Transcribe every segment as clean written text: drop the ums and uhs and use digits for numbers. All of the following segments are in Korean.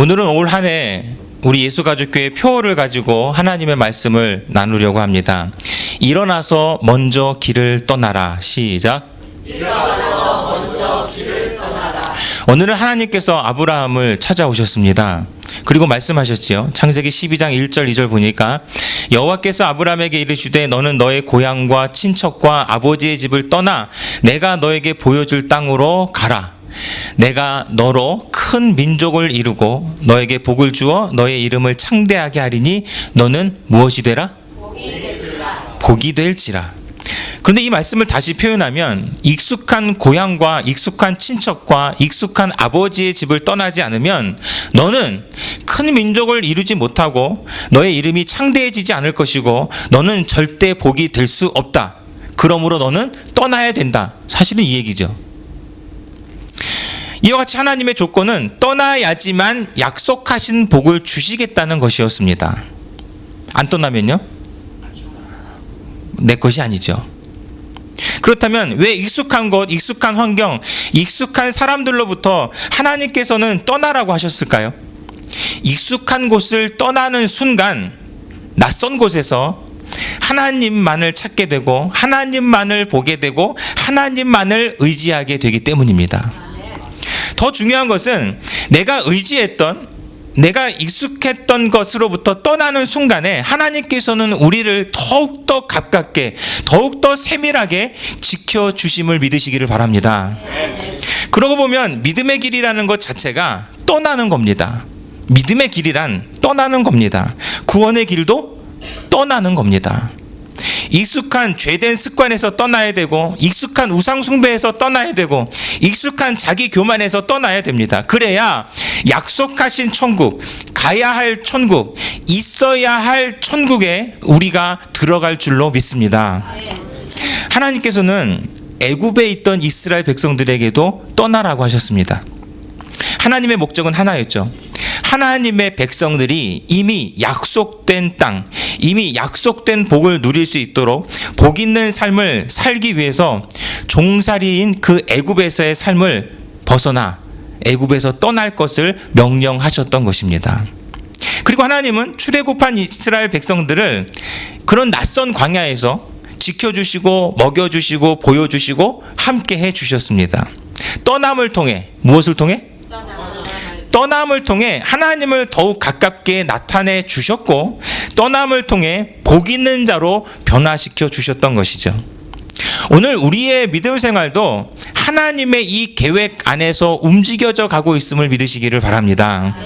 오늘은 올 한 해 우리 예수가족교회 표어를 가지고 하나님의 말씀을 나누려고 합니다. 일어나서 먼저 길을 떠나라. 시작. 일어나서 먼저 길을 떠나라. 오늘은 하나님께서 아브라함을 찾아오셨습니다. 그리고 말씀하셨지요. 창세기 12장 1절 2절 보니까 여호와께서 아브라함에게 이르시되 너는 너의 고향과 친척과 아버지의 집을 떠나 내가 너에게 보여줄 땅으로 가라. 내가 너로 큰 민족을 이루고 너에게 복을 주어 너의 이름을 창대하게 하리니 너는 무엇이 되라? 복이 될지라. 그런데 이 말씀을 다시 표현하면 익숙한 고향과 익숙한 친척과 익숙한 아버지의 집을 떠나지 않으면 너는 큰 민족을 이루지 못하고 너의 이름이 창대해지지 않을 것이고 너는 절대 복이 될 수 없다. 그러므로 너는 떠나야 된다. 사실은 이 얘기죠. 이와 같이 하나님의 조건은 떠나야지만 약속하신 복을 주시겠다는 것이었습니다. 안 떠나면요? 내 것이 아니죠. 그렇다면 왜 익숙한 것, 익숙한 환경, 익숙한 사람들로부터 하나님께서는 떠나라고 하셨을까요? 익숙한 곳을 떠나는 순간 낯선 곳에서 하나님만을 찾게 되고 하나님만을 보게 되고 하나님만을 의지하게 되기 때문입니다. 더 중요한 것은 내가 의지했던, 내가 익숙했던 것으로부터 떠나는 순간에 하나님께서는 우리를 더욱더 가깝게, 더욱더 세밀하게 지켜주심을 믿으시기를 바랍니다. 그러고 보면 믿음의 길이라는 것 자체가 떠나는 겁니다. 믿음의 길이란 떠나는 겁니다. 구원의 길도 떠나는 겁니다. 익숙한 죄된 습관에서 떠나야 되고 익숙한 우상 숭배에서 떠나야 되고 익숙한 자기 교만에서 떠나야 됩니다. 그래야 약속하신 천국, 가야 할 천국, 있어야 할 천국에 우리가 들어갈 줄로 믿습니다. 하나님께서는 애굽에 있던 이스라엘 백성들에게도 떠나라고 하셨습니다. 하나님의 목적은 하나였죠. 하나님의 백성들이 이미 약속된 땅, 이미 약속된 복을 누릴 수 있도록 복 있는 삶을 살기 위해서 종살이인 그 애굽에서의 삶을 벗어나 애굽에서 떠날 것을 명령하셨던 것입니다. 그리고 하나님은 출애굽한 이스라엘 백성들을 그런 낯선 광야에서 지켜주시고 먹여주시고 보여주시고 함께 해주셨습니다. 떠남을 통해 무엇을 통해? 떠남을 통해 하나님을 더욱 가깝게 나타내 주셨고 떠남을 통해 복 있는 자로 변화시켜 주셨던 것이죠. 오늘 우리의 믿음 생활도 하나님의 이 계획 안에서 움직여져 가고 있음을 믿으시기를 바랍니다.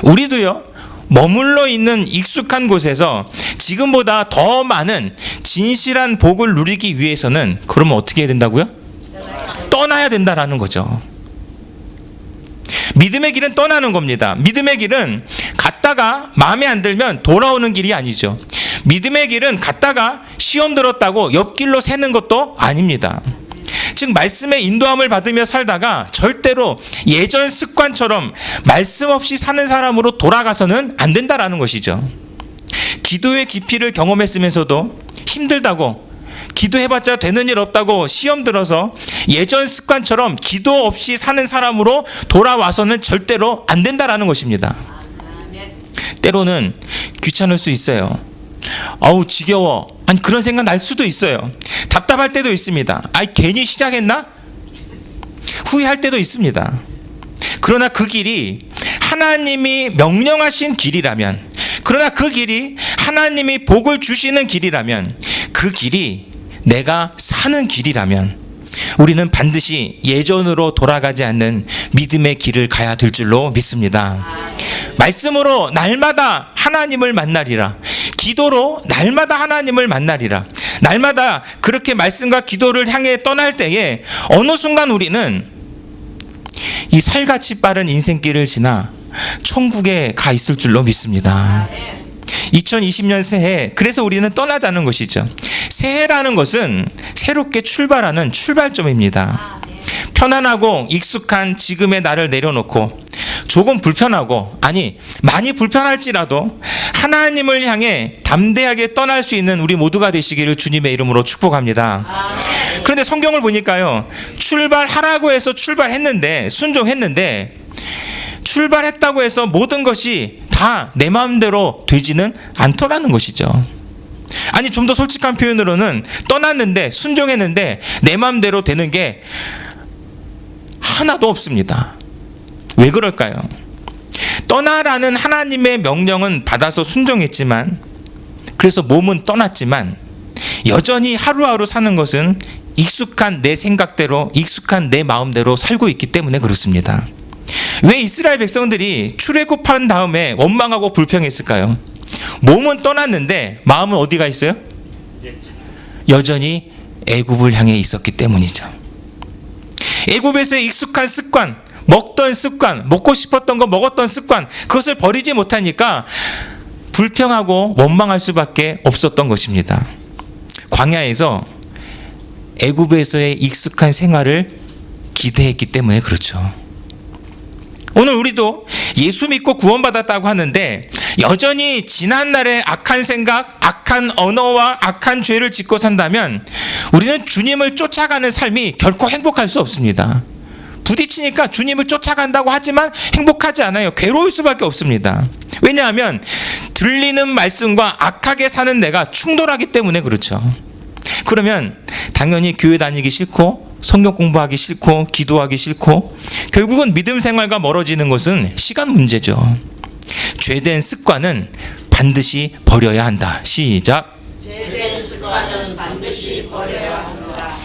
우리도요, 머물러 있는 익숙한 곳에서 지금보다 더 많은 진실한 복을 누리기 위해서는 그러면 어떻게 해야 된다고요? 떠나야 된다라는 거죠. 믿음의 길은 떠나는 겁니다. 믿음의 길은 갔다가 마음에 안 들면 돌아오는 길이 아니죠. 믿음의 길은 갔다가 시험 들었다고 옆길로 새는 것도 아닙니다. 즉 말씀의 인도함을 받으며 살다가 절대로 예전 습관처럼 말씀 없이 사는 사람으로 돌아가서는 안 된다라는 것이죠. 기도의 깊이를 경험했으면서도 힘들다고, 기도해봤자 되는 일 없다고 시험 들어서 예전 습관처럼 기도 없이 사는 사람으로 돌아와서는 절대로 안 된다라는 것입니다. 때로는 귀찮을 수 있어요. 아우 지겨워. 아니 그런 생각 날 수도 있어요. 답답할 때도 있습니다. 아이 괜히 시작했나? 후회할 때도 있습니다. 그러나 그 길이 하나님이 명령하신 길이라면, 그러나 그 길이 하나님이 복을 주시는 길이라면, 그 길이 내가 사는 길이라면 우리는 반드시 예전으로 돌아가지 않는 믿음의 길을 가야 될 줄로 믿습니다. 말씀으로 날마다 하나님을 만나리라. 기도로 날마다 하나님을 만나리라. 날마다 그렇게 말씀과 기도를 향해 떠날 때에 어느 순간 우리는 이 살같이 빠른 인생길을 지나 천국에 가 있을 줄로 믿습니다. 2020년 새해, 그래서 우리는 떠나자는 것이죠. 새해라는 것은 새롭게 출발하는 출발점입니다. 편안하고 익숙한 지금의 나를 내려놓고 조금 불편하고, 아니 많이 불편할지라도 하나님을 향해 담대하게 떠날 수 있는 우리 모두가 되시기를 주님의 이름으로 축복합니다. 그런데 성경을 보니까요, 출발하라고 해서 출발했는데, 순종했는데 출발했다고 해서 모든 것이 다 내 마음대로 되지는 않더라는 것이죠. 아니, 좀 더 솔직한 표현으로는 떠났는데, 순종했는데 내 마음대로 되는 게 하나도 없습니다. 왜 그럴까요? 떠나라는 하나님의 명령은 받아서 순종했지만, 그래서 몸은 떠났지만 여전히 하루하루 사는 것은 익숙한 내 생각대로, 익숙한 내 마음대로 살고 있기 때문에 그렇습니다. 왜 이스라엘 백성들이 출애굽한 다음에 원망하고 불평했을까요? 몸은 떠났는데 마음은 어디가 있어요? 여전히 애굽을 향해 있었기 때문이죠. 애굽에서의 익숙한 습관, 먹던 습관, 먹고 싶었던 거 먹었던 습관, 그것을 버리지 못하니까 불평하고 원망할 수밖에 없었던 것입니다. 광야에서 애굽에서의 익숙한 생활을 기대했기 때문에 그렇죠. 오늘 우리도 예수 믿고 구원받았다고 하는데 여전히 지난날의 악한 생각, 악한 언어와 악한 죄를 짓고 산다면 우리는 주님을 쫓아가는 삶이 결코 행복할 수 없습니다. 부딪히니까 주님을 쫓아간다고 하지만 행복하지 않아요. 괴로울 수밖에 없습니다. 왜냐하면 들리는 말씀과 악하게 사는 내가 충돌하기 때문에 그렇죠. 그러면 당연히 교회 다니기 싫고 성경 공부하기 싫고 기도하기 싫고 결국은 믿음 생활과 멀어지는 것은 시간 문제죠. 죄된 습관은 반드시 버려야 한다. 시작. 죄된 습관은 반드시 버려야 한다.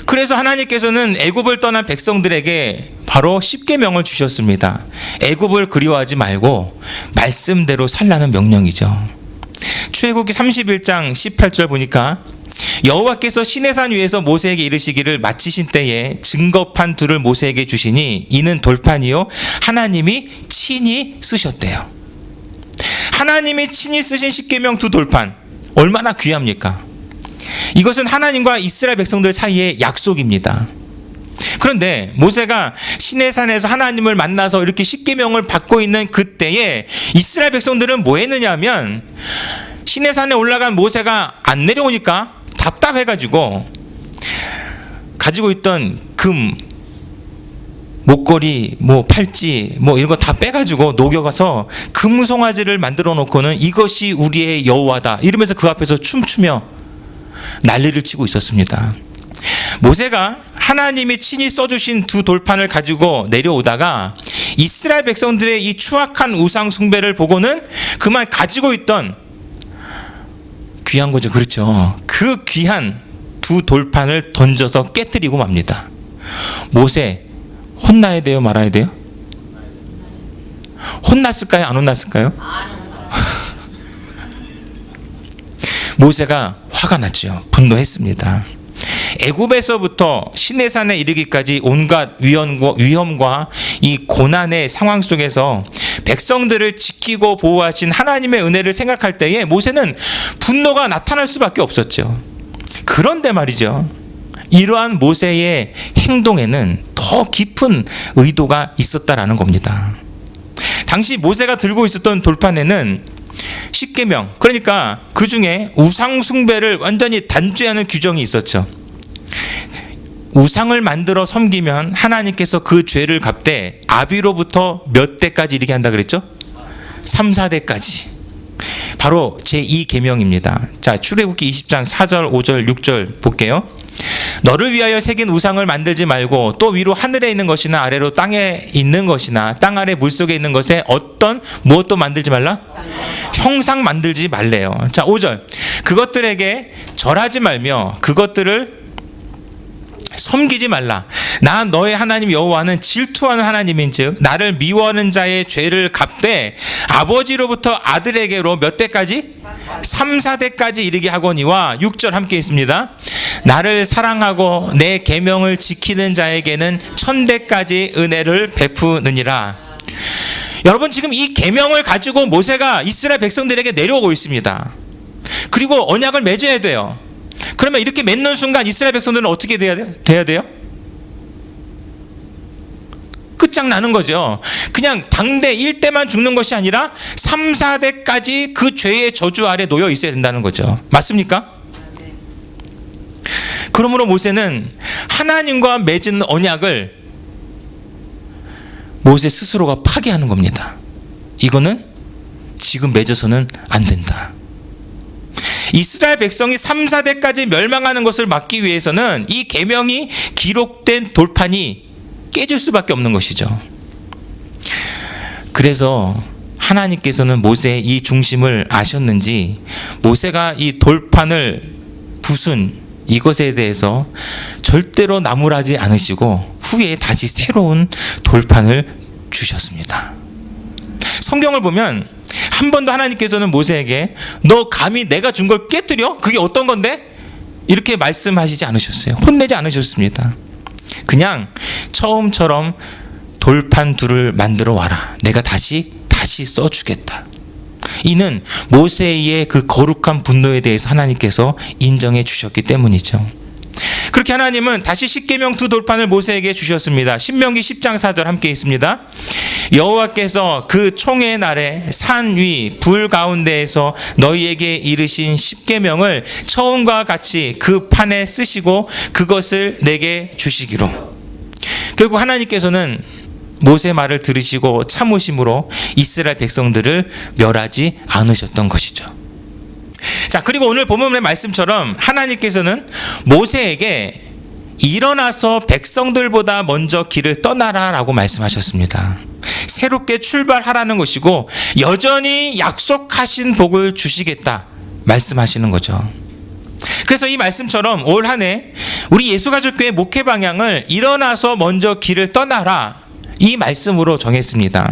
그래서 하나님께서는 애굽을 떠난 백성들에게 바로 십계명을 주셨습니다. 애굽을 그리워하지 말고 말씀대로 살라는 명령이죠. 출애굽기 31장 18절 보니까 여호와께서 시내산 위에서 모세에게 이르시기를 마치신 때에 증거판 둘을 모세에게 주시니 이는 돌판이요 하나님이 친히 쓰셨대요. 하나님이 친히 쓰신 십계명 두 돌판 얼마나 귀합니까? 이것은 하나님과 이스라엘 백성들 사이의 약속입니다. 그런데 모세가 시내산에서 하나님을 만나서 이렇게 십계명을 받고 있는 그때에 이스라엘 백성들은 뭐 했느냐 하면 시내산에 올라간 모세가 안 내려오니까 답답해가지고 가지고 있던 금, 목걸이, 뭐 팔찌, 뭐 이런 거 다 빼가지고 녹여가서 금송아지를 만들어 놓고는 이것이 우리의 여호와다 이러면서 그 앞에서 춤추며 난리를 치고 있었습니다. 모세가 하나님이 친히 써주신 두 돌판을 가지고 내려오다가 이스라엘 백성들의 이 추악한 우상 숭배를 보고는 그만 가지고 있던 귀한 거죠. 그렇죠. 그 귀한 두 돌판을 던져서 깨뜨리고 맙니다. 모세 혼나야 돼요? 말아야 돼요? 혼났을까요? 안 혼났을까요? 모세가 화가 났죠. 분노했습니다. 애굽에서부터 시내산에 이르기까지 온갖 위험과 이 고난의 상황 속에서 백성들을 지키고 보호하신 하나님의 은혜를 생각할 때에 모세는 분노가 나타날 수밖에 없었죠. 그런데 말이죠. 이러한 모세의 행동에는 더 깊은 의도가 있었다라는 겁니다. 당시 모세가 들고 있었던 돌판에는 십계명, 그러니까 그 중에 우상 숭배를 완전히 단죄하는 규정이 있었죠. 우상을 만들어 섬기면 하나님께서 그 죄를 갚되 아비로부터 몇 대까지 이르게 한다 그랬죠? 3, 4대까지. 바로 제2계명입니다. 자, 출애굽기 20장 4절, 5절, 6절 볼게요. 너를 위하여 새긴 우상을 만들지 말고 또 위로 하늘에 있는 것이나 아래로 땅에 있는 것이나 땅 아래 물속에 있는 것에 무엇도 만들지 말라? 형상 만들지 말래요. 자, 5절. 그것들에게 절하지 말며 그것들을 섬기지 말라. 나 너의 하나님 여호와는 질투하는 하나님인즉 나를 미워하는 자의 죄를 갚되 아버지로부터 아들에게로 몇 대까지? 3, 4대까지 이르게 하거니와 6절 함께 있습니다. 나를 사랑하고 내 계명을 지키는 자에게는 1000대까지 은혜를 베푸느니라. 여러분, 지금 이 계명을 가지고 모세가 이스라엘 백성들에게 내려오고 있습니다. 그리고 언약을 맺어야 돼요. 그러면 이렇게 맺는 순간 이스라엘 백성들은 어떻게 돼야 돼요? 끝장나는 거죠. 그냥 당대 1대만 죽는 것이 아니라 3, 4대까지 그 죄의 저주 아래 놓여 있어야 된다는 거죠. 맞습니까? 그러므로 모세는 하나님과 맺은 언약을 모세 스스로가 파기하는 겁니다. 이거는 지금 맺어서는 안 된다. 이스라엘 백성이 3, 4대까지 멸망하는 것을 막기 위해서는 이 계명이 기록된 돌판이 깨질 수밖에 없는 것이죠. 그래서 하나님께서는 모세의 이 중심을 아셨는지 모세가 이 돌판을 부순 이것에 대해서 절대로 나무라지 않으시고 후에 다시 새로운 돌판을 주셨습니다. 성경을 보면 한 번도 하나님께서는 모세에게 너 감히 내가 준 걸 깨뜨려? 그게 어떤 건데? 이렇게 말씀하시지 않으셨어요. 혼내지 않으셨습니다. 그냥 처음처럼 돌판 둘을 만들어 와라. 내가 다시 써주겠다. 이는 모세의 그 거룩한 분노에 대해서 하나님께서 인정해 주셨기 때문이죠. 그렇게 하나님은 다시 십계명 두 돌판을 모세에게 주셨습니다. 신명기 10장 4절 함께 있습니다. 여호와께서 그 총회 날에 산 위 불 가운데에서 너희에게 이르신 십계명을 처음과 같이 그 판에 쓰시고 그것을 내게 주시기로. 결국 하나님께서는 모세 말을 들으시고 참으심으로 이스라엘 백성들을 멸하지 않으셨던 것이죠. 자, 그리고 오늘 본문의 말씀처럼 하나님께서는 모세에게 일어나서 백성들보다 먼저 길을 떠나라 라고 말씀하셨습니다. 새롭게 출발하라는 것이고 여전히 약속하신 복을 주시겠다 말씀하시는 거죠. 그래서 이 말씀처럼 올 한 해 우리 예수가족교회 목회 방향을 일어나서 먼저 길을 떠나라 이 말씀으로 정했습니다.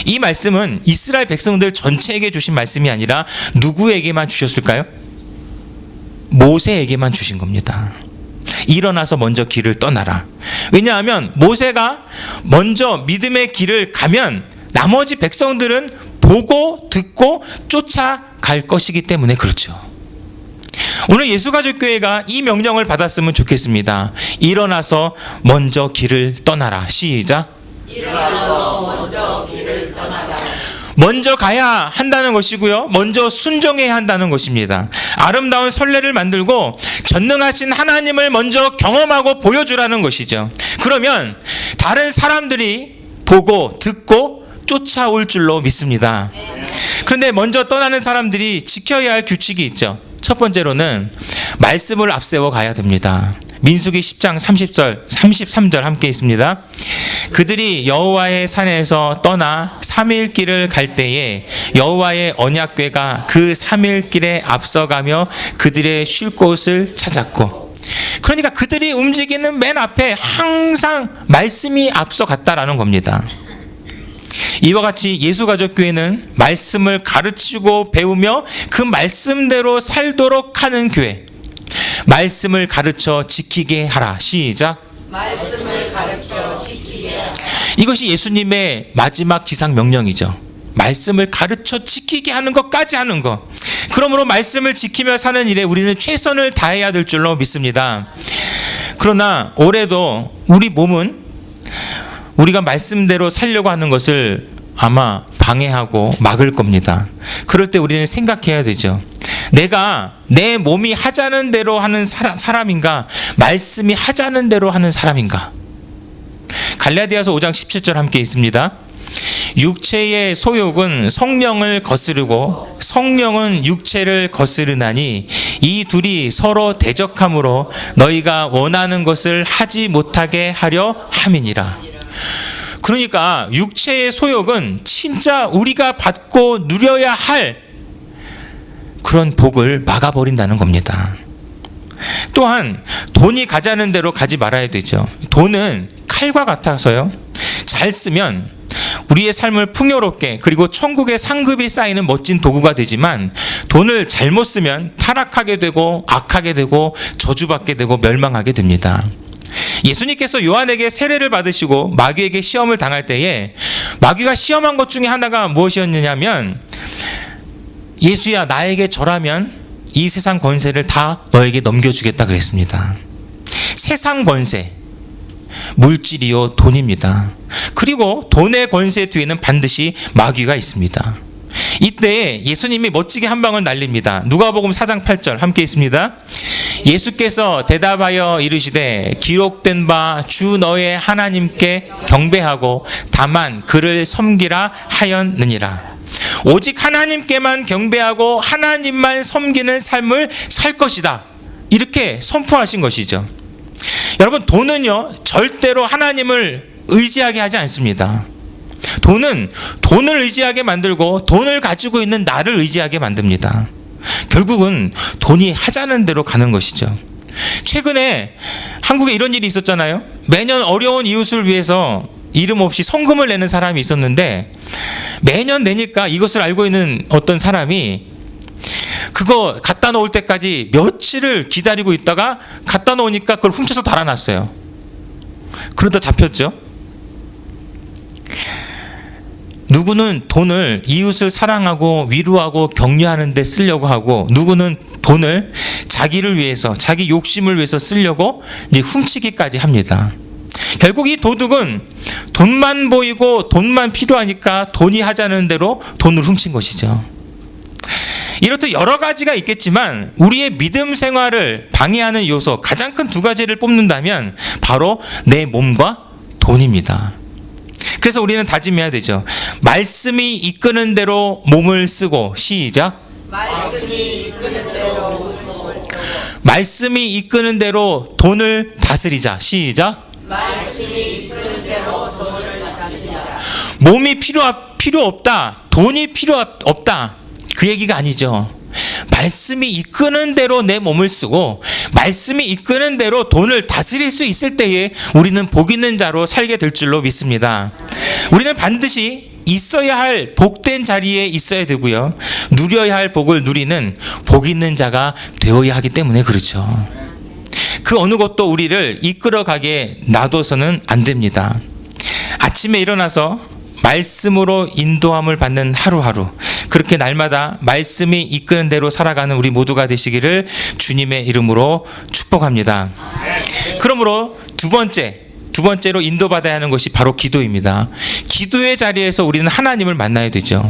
이 말씀은 이스라엘 백성들 전체에게 주신 말씀이 아니라 누구에게만 주셨을까요? 모세에게만 주신 겁니다. 일어나서 먼저 길을 떠나라. 왜냐하면 모세가 먼저 믿음의 길을 가면 나머지 백성들은 보고 듣고 쫓아갈 것이기 때문에 그렇죠. 오늘 예수가족교회가 이 명령을 받았으면 좋겠습니다. 일어나서 먼저 길을 떠나라. 시작. 일어나서 먼저 길을 떠나라. 먼저 가야 한다는 것이고요. 먼저 순종해야 한다는 것입니다. 아름다운 선례를 만들고 전능하신 하나님을 먼저 경험하고 보여주라는 것이죠. 그러면 다른 사람들이 보고 듣고 쫓아올 줄로 믿습니다. 그런데 먼저 떠나는 사람들이 지켜야 할 규칙이 있죠. 첫 번째로는 말씀을 앞세워 가야 됩니다. 민수기 10장 30절 33절 함께 있습니다. 그들이 여호와의 산에서 떠나 3일 길을 갈 때에 여호와의 언약궤가 그 3일 길에 앞서가며 그들의 쉴 곳을 찾았고, 그러니까 그들이 움직이는 맨 앞에 항상 말씀이 앞서갔다라는 겁니다. 이와 같이 예수가족교회는 말씀을 가르치고 배우며 그 말씀대로 살도록 하는 교회, 말씀을 가르쳐 지키게 하라. 시작. 말씀을 가르쳐 지키게 하라. 이것이 예수님의 마지막 지상 명령이죠. 말씀을 가르쳐 지키게 하는 것까지 하는 것. 그러므로 말씀을 지키며 사는 일에 우리는 최선을 다해야 될 줄로 믿습니다. 그러나 올해도 우리 몸은 우리가 말씀대로 살려고 하는 것을 아마 방해하고 막을 겁니다. 그럴 때 우리는 생각해야 되죠. 내가 내 몸이 하자는 대로 하는 사람인가, 말씀이 하자는 대로 하는 사람인가. 갈라디아서 5장 17절 함께 있습니다. 육체의 소욕은 성령을 거스르고 성령은 육체를 거스르나니 이 둘이 서로 대적함으로 너희가 원하는 것을 하지 못하게 하려 함이니라. 그러니까 육체의 소욕은 진짜 우리가 받고 누려야 할 그런 복을 막아버린다는 겁니다. 또한 돈이 가자는 대로 가지 말아야 되죠. 돈은 칼과 같아서요, 잘 쓰면 우리의 삶을 풍요롭게, 그리고 천국의 상급이 쌓이는 멋진 도구가 되지만 돈을 잘못 쓰면 타락하게 되고 악하게 되고 저주받게 되고 멸망하게 됩니다. 예수님께서 요한에게 세례를 받으시고 마귀에게 시험을 당할 때에 마귀가 시험한 것 중에 하나가 무엇이었느냐면, 예수야 나에게 절하면 이 세상 권세를 다 너에게 넘겨주겠다 그랬습니다. 세상 권세, 물질이요 돈입니다. 그리고 돈의 권세 뒤에는 반드시 마귀가 있습니다. 이때 예수님이 멋지게 한 방을 날립니다. 누가복음 4장 8절 함께 있습니다. 예수께서 대답하여 이르시되 기록된 바 주 너의 하나님께 경배하고 다만 그를 섬기라 하였느니라. 오직 하나님께만 경배하고 하나님만 섬기는 삶을 살 것이다. 이렇게 선포하신 것이죠. 여러분, 돈은요 절대로 하나님을 의지하게 하지 않습니다. 돈은 돈을 의지하게 만들고 돈을 가지고 있는 나를 의지하게 만듭니다. 결국은 돈이 하자는 대로 가는 것이죠. 최근에 한국에 이런 일이 있었잖아요. 매년 어려운 이웃을 위해서 이름 없이 성금을 내는 사람이 있었는데, 매년 내니까 이것을 알고 있는 어떤 사람이 그거 갖다 놓을 때까지 며칠을 기다리고 있다가 갖다 놓으니까 그걸 훔쳐서 달아났어요. 그러다 잡혔죠. 누구는 돈을 이웃을 사랑하고 위로하고 격려하는 데 쓰려고 하고, 누구는 돈을 자기를 위해서, 자기 욕심을 위해서 쓰려고 이제 훔치기까지 합니다. 결국 이 도둑은 돈만 보이고 돈만 필요하니까 돈이 하자는 대로 돈을 훔친 것이죠. 이렇듯 여러 가지가 있겠지만 우리의 믿음 생활을 방해하는 요소, 가장 큰 두 가지를 뽑는다면 바로 내 몸과 돈입니다. 그래서 우리는 다짐해야 되죠. 말씀이 이끄는 대로 몸을 쓰고, 시작. 말씀이 이끄는 대로 몸을 쓰고 말씀이 이끄는 대로 돈을 다스리자, 시작. 말씀이 이끄는 대로 돈을 다스리자. 몸이 필요 없다, 돈이 필요 없다, 그 얘기가 아니죠. 말씀이 이끄는 대로 내 몸을 쓰고 말씀이 이끄는 대로 돈을 다스릴 수 있을 때에 우리는 복 있는 자로 살게 될 줄로 믿습니다. 우리는 반드시 있어야 할 복된 자리에 있어야 되고요, 누려야 할 복을 누리는 복 있는 자가 되어야 하기 때문에 그렇죠. 그 어느 것도 우리를 이끌어가게 놔둬서는 안 됩니다. 아침에 일어나서 말씀으로 인도함을 받는 하루하루, 그렇게 날마다 말씀이 이끄는 대로 살아가는 우리 모두가 되시기를 주님의 이름으로 축복합니다. 그러므로 두 번째로 인도받아야 하는 것이 바로 기도입니다. 기도의 자리에서 우리는 하나님을 만나야 되죠.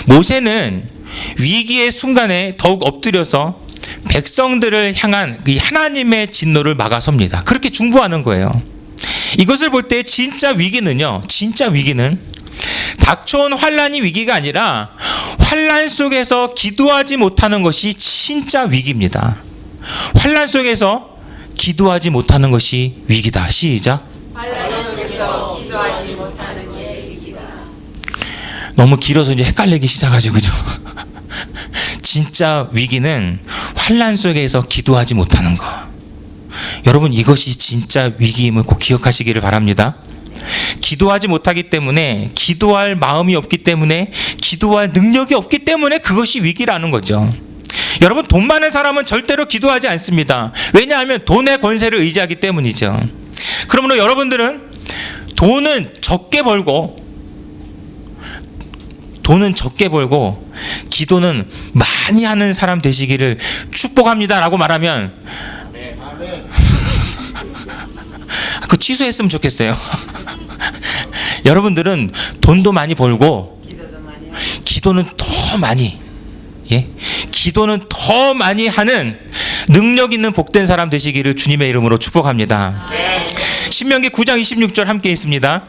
모세는 위기의 순간에 더욱 엎드려서 백성들을 향한 이 하나님의 진노를 막아섭니다. 그렇게 중보하는 거예요. 이것을 볼 때 진짜 위기는 닥쳐온 환란이 위기가 아니라 환란 속에서 기도하지 못하는 것이 진짜 위기입니다. 환란 속에서 기도하지 못하는 것이 위기다. 시작. 환란 속에서 기도하지 못하는 것이 위기다. 너무 길어서 이제 헷갈리기 시작하죠, 그죠? 진짜 위기는 환란 속에서 기도하지 못하는 거. 여러분, 이것이 진짜 위기임을 꼭 기억하시기를 바랍니다. 기도하지 못하기 때문에, 기도할 마음이 없기 때문에, 기도할 능력이 없기 때문에 그것이 위기라는 거죠. 여러분, 돈 많은 사람은 절대로 기도하지 않습니다. 왜냐하면 돈의 권세를 의지하기 때문이죠. 그러므로 여러분들은 돈은 적게 벌고 기도는 많이 하는 사람 되시기를 축복합니다 라고 말하면 그거 취소했으면 좋겠어요. 여러분들은 돈도 많이 벌고 기도는 더 많이, 기도는 더 많이 하는 능력 있는 복된 사람 되시기를 주님의 이름으로 축복합니다. 신명기 9장 26절 함께 있습니다.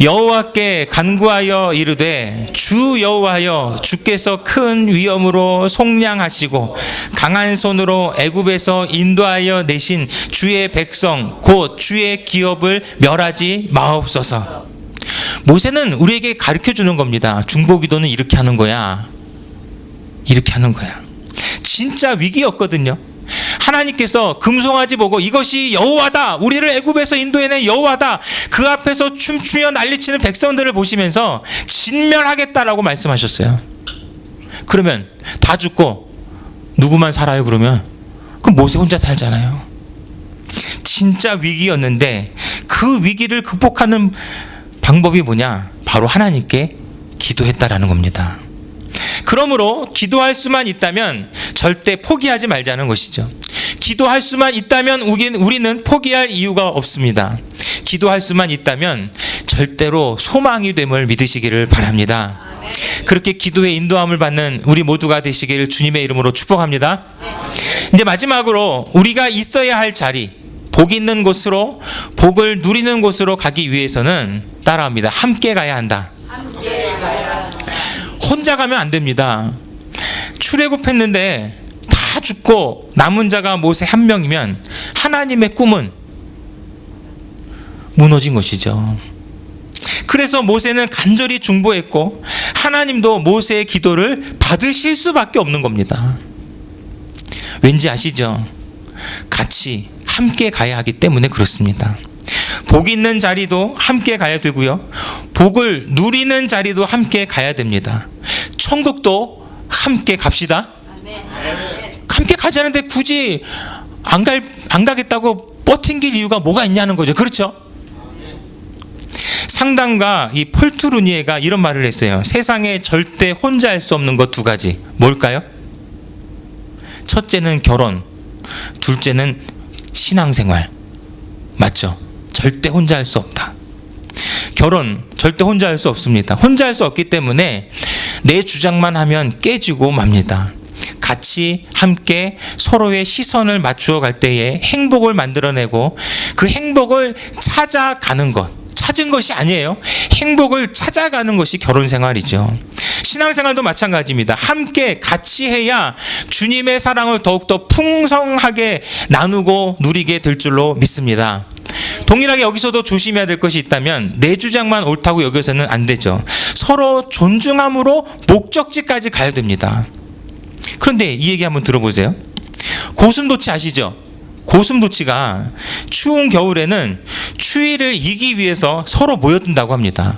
여호와께 간구하여 이르되 주 여호와여, 주께서 큰 위엄으로 속량하시고 강한 손으로 애굽에서 인도하여 내신 주의 백성 곧 주의 기업을 멸하지 마옵소서. 모세는 우리에게 가르쳐 주는 겁니다. 중보기도는 이렇게 하는 거야. 진짜 위기였거든요. 하나님께서 금송아지 보고 이것이 여호와다, 우리를 애굽에서 인도해낸 여호와다, 그 앞에서 춤추며 난리치는 백성들을 보시면서 진멸하겠다라고 말씀하셨어요. 그러면 다 죽고 누구만 살아요? 그러면 그럼 모세 혼자 살잖아요. 진짜 위기였는데 그 위기를 극복하는 방법이 뭐냐? 바로 하나님께 기도했다라는 겁니다. 그러므로 기도할 수만 있다면 절대 포기하지 말자는 것이죠. 기도할 수만 있다면 우리는 포기할 이유가 없습니다. 기도할 수만 있다면 절대로 소망이 됨을 믿으시기를 바랍니다. 그렇게 기도의 인도함을 받는 우리 모두가 되시길 주님의 이름으로 축복합니다. 이제 마지막으로 우리가 있어야 할 자리, 복 있는 곳으로, 복을 누리는 곳으로 가기 위해서는 따라합니다. 함께 가야 한다. 혼자 가면 안 됩니다. 출애굽했는데 다 죽고 남은 자가 모세 한 명이면 하나님의 꿈은 무너진 것이죠. 그래서 모세는 간절히 중보했고 하나님도 모세의 기도를 받으실 수밖에 없는 겁니다. 왠지 아시죠? 같이 함께 가야 하기 때문에 그렇습니다. 복 있는 자리도 함께 가야 되고요. 복을 누리는 자리도 함께 가야 됩니다. 천국도 함께 갑시다. 함께 가자는데 굳이 안 가겠다고 버틴길 이유가 뭐가 있냐는 거죠. 그렇죠? 상담가 이 폴트루니에가 이런 말을 했어요. 세상에 절대 혼자 할 수 없는 것 두 가지. 뭘까요? 첫째는 결혼, 둘째는 신앙생활. 맞죠? 절대 혼자 할 수 없다. 결혼 절대 혼자 할 수 없습니다. 혼자 할 수 없기 때문에 내 주장만 하면 깨지고 맙니다. 같이 함께 서로의 시선을 맞추어 갈 때에 행복을 만들어내고 그 행복을 찾아가는 것, 찾은 것이 아니에요. 행복을 찾아가는 것이 결혼 생활이죠. 신앙생활도 마찬가지입니다. 함께 같이 해야 주님의 사랑을 더욱더 풍성하게 나누고 누리게 될 줄로 믿습니다. 동일하게 여기서도 조심해야 될 것이 있다면 내 주장만 옳다고 여겨서는 안 되죠. 서로 존중함으로 목적지까지 가야 됩니다. 그런데 이 얘기 한번 들어보세요. 고슴도치 아시죠? 고슴도치가 추운 겨울에는 추위를 이기기 위해서 서로 모여든다고 합니다.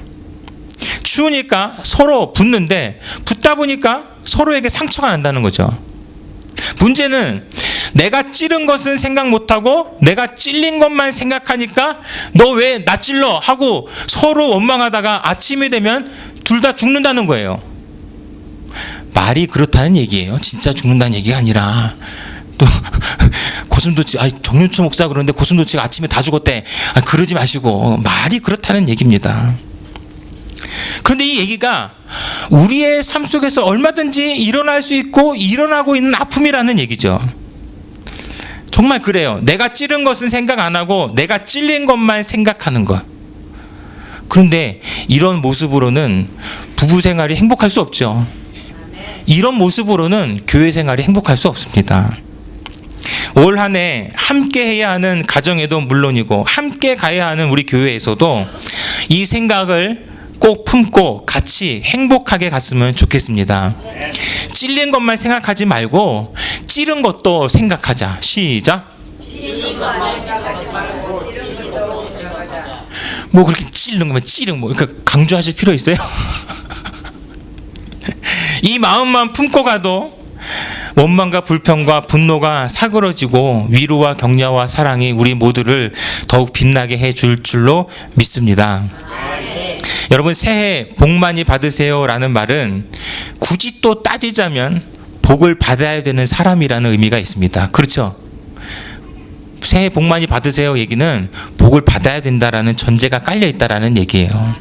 추우니까 서로 붙는데 붙다 보니까 서로에게 상처가 난다는 거죠. 문제는 내가 찌른 것은 생각 못하고 내가 찔린 것만 생각하니까 너 왜 나 찔러? 하고 서로 원망하다가 아침이 되면 둘 다 죽는다는 거예요. 말이 그렇다는 얘기예요. 진짜 죽는다는 얘기가 아니라 또 고슴도치, 정윤초 목사 그러는데 고슴도치가 아침에 다 죽었대. 그러지 마시고 말이 그렇다는 얘기입니다. 그런데 이 얘기가 우리의 삶 속에서 얼마든지 일어날 수 있고 일어나고 있는 아픔이라는 얘기죠. 정말 그래요. 내가 찌른 것은 생각 안 하고 내가 찔린 것만 생각하는 것. 그런데 이런 모습으로는 부부 생활이 행복할 수 없죠. 이런 모습으로는 교회 생활이 행복할 수 없습니다. 올 한 해 함께 해야 하는 가정에도 물론이고 함께 가야 하는 우리 교회에서도 이 생각을 꼭 품고 같이 행복하게 갔으면 좋겠습니다. 찔린 것만 생각하지 말고 찌른 것도 생각하자. 시작. 뭐 그렇게 찌른 거면 찌른 뭐 그러니까 강조하실 필요 있어요? 이 마음만 품고 가도 원망과 불평과 분노가 사그러지고 위로와 격려와 사랑이 우리 모두를 더욱 빛나게 해줄 줄로 믿습니다. 여러분 새해 복 많이 받으세요 라는 말은 굳이 또 따지자면 복을 받아야 되는 사람이라는 의미가 있습니다. 그렇죠? 새해 복 많이 받으세요 얘기는 복을 받아야 된다라는 전제가 깔려 있다라는 얘기예요.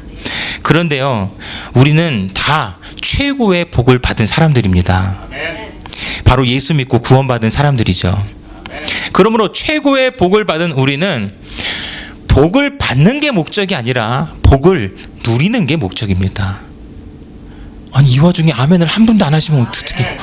그런데요, 우리는 다 최고의 복을 받은 사람들입니다. 바로 예수 믿고 구원받은 사람들이죠. 그러므로 최고의 복을 받은 우리는 복을 받는 게 목적이 아니라 복을 누리는 게 목적입니다. 아니 이 와중에 아멘을 한 분도 안 하시면 어떡해.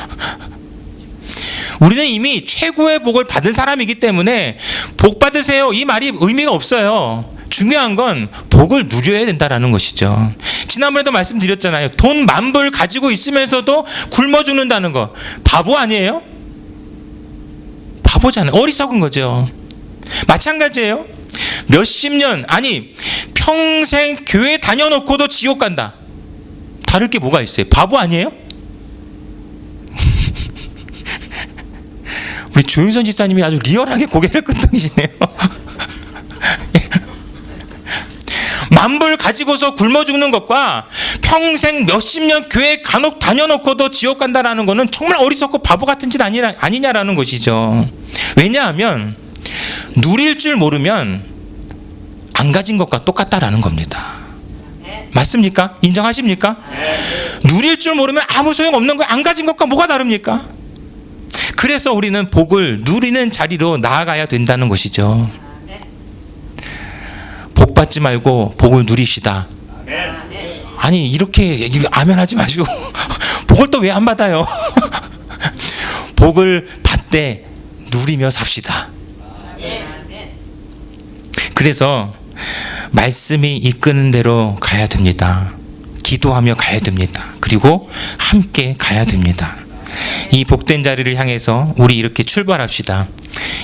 우리는 이미 최고의 복을 받은 사람이기 때문에 복 받으세요 이 말이 의미가 없어요. 중요한 건 복을 누려야 된다는 것이죠. 지난번에도 말씀드렸잖아요. 돈 10,000불 가지고 있으면서도 굶어 죽는다는 거 바보 아니에요? 바보잖아요. 어리석은 거죠. 마찬가지예요. 몇십 년 아니 평생 교회 다녀놓고도 지옥 간다. 다를 게 뭐가 있어요? 바보 아니에요? 우리 조윤선 집사님이 아주 리얼하게 고개를 끄덕이시네요. 10,000불 가지고서 굶어 죽는 것과 평생 몇십 년 교회 간혹 다녀놓고도 지옥 간다라는 것은 정말 어리석고 바보 같은 짓 아니냐라는 것이죠. 왜냐하면 누릴 줄 모르면 안 가진 것과 똑같다라는 겁니다. 맞습니까? 인정하십니까? 누릴 줄 모르면 아무 소용 없는 거예요. 안 가진 것과 뭐가 다릅니까? 그래서 우리는 복을 누리는 자리로 나아가야 된다는 것이죠. 복 받지 말고 복을 누리시다. 아니 이렇게 아멘 하지 마시고 복을 또 왜 안 받아요? 복을 받되 누리며 삽시다. 그래서 말씀이 이끄는 대로 가야 됩니다. 기도하며 가야 됩니다. 그리고 함께 가야 됩니다. 이 복된 자리를 향해서 우리 이렇게 출발합시다.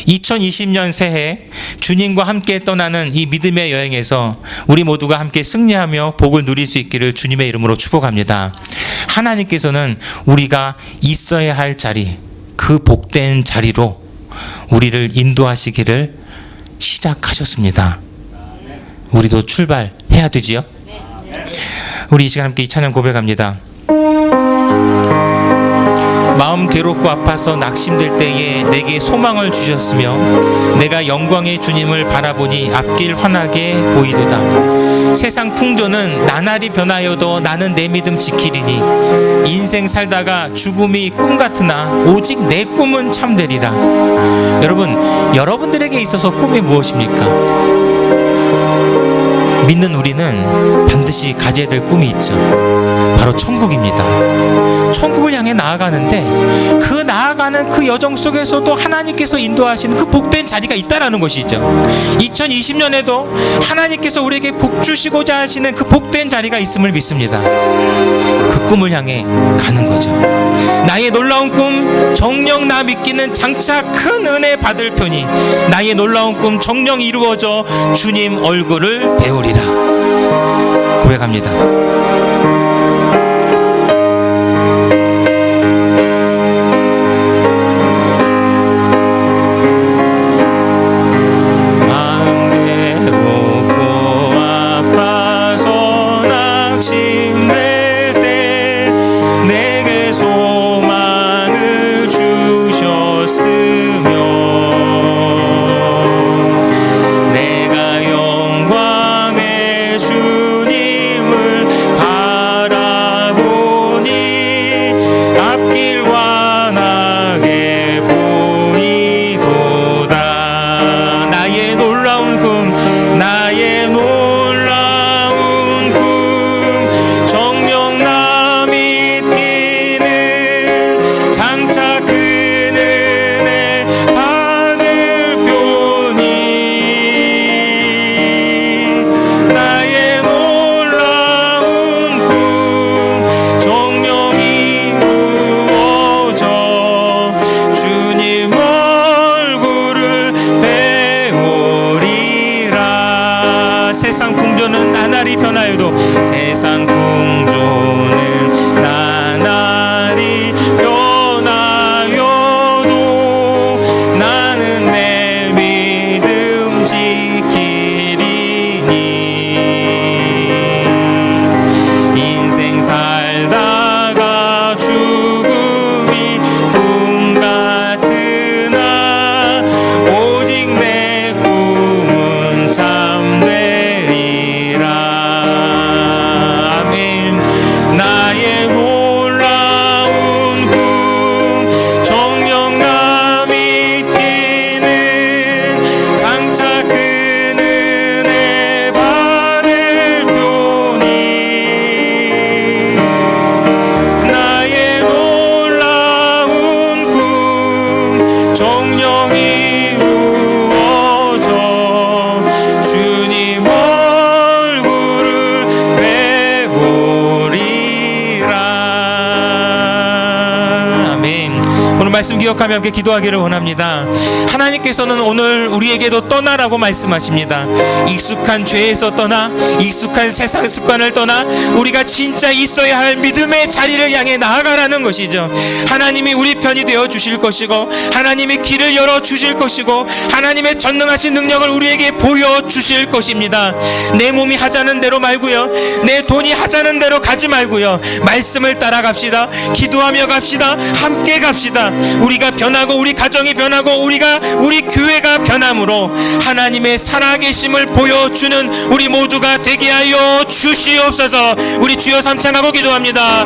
2020년 새해 주님과 함께 떠나는 이 믿음의 여행에서 우리 모두가 함께 승리하며 복을 누릴 수 있기를 주님의 이름으로 축복합니다. 하나님께서는 우리가 있어야 할 자리, 그 복된 자리로 우리를 인도하시기를 시작하셨습니다. 우리도 출발해야 되지요? 우리 이 시간 함께 이 찬양 고백합니다. 마음 괴롭고 아파서 낙심될 때에 내게 소망을 주셨으며 내가 영광의 주님을 바라보니 앞길 환하게 보이도다. 세상 풍조는 나날이 변하여도 나는 내 믿음 지키리니 인생 살다가 죽음이 꿈 같으나 오직 내 꿈은 참되리라. 여러분, 여러분들에게 있어서 꿈이 무엇입니까? 믿는 우리는 반드시 가져야 될 꿈이 있죠. 바로 천국입니다. 천국을 향해 나아가는데 그 나아가는 그 여정 속에서도 하나님께서 인도하시는 그 복된 자리가 있다라는 것이죠. 2020년에도 하나님께서 우리에게 복 주시고자 하시는 그 복된 자리가 있음을 믿습니다. 그 꿈을 향해 가는 거죠. 나의 놀라운 꿈 정녕 나 믿기는 장차 큰 은혜 받을 편이 나의 놀라운 꿈 정녕 이루어져 주님 얼굴을 배우리라. 고백합니다. 세상 풍조는 나날이 변하여도 세상 풍조는 나날이 변하여도 나는 내 믿음 지키리니 인생 살다가 죽음이 꿈 같으나 오직 내 꿈은 참되 나의 놀라운 꿈 정녕 나 믿기는 장차 큰 은혜 받을 표니 나의 놀라운 꿈 정녕 이루어져 주님 얼굴을 배우리. 오늘 말씀 기억하며 함께 기도하기를 원합니다. 하나님께서는 오늘 우리에게도 떠나라고 말씀하십니다. 익숙한 죄에서 떠나 익숙한 세상 습관을 떠나 우리가 진짜 있어야 할 믿음의 자리를 향해 나아가라는 것이죠. 하나님이 우리 편이 되어 주실 것이고 하나님이 길을 열어 주실 것이고 하나님의 전능하신 능력을 우리에게 보여주실 것입니다. 내 몸이 하자는 대로 말고요, 내 돈이 하자는 대로 가지 말고요, 말씀을 따라갑시다. 기도하며 갑시다. 함께 갑시다. 우리가 변하고 우리 가정이 변하고 우리 교회가 변함으로 하나님의 살아계심을 보여주는 우리 모두가 되게 하여 주시옵소서. 우리 주여 삼창하고 기도합니다.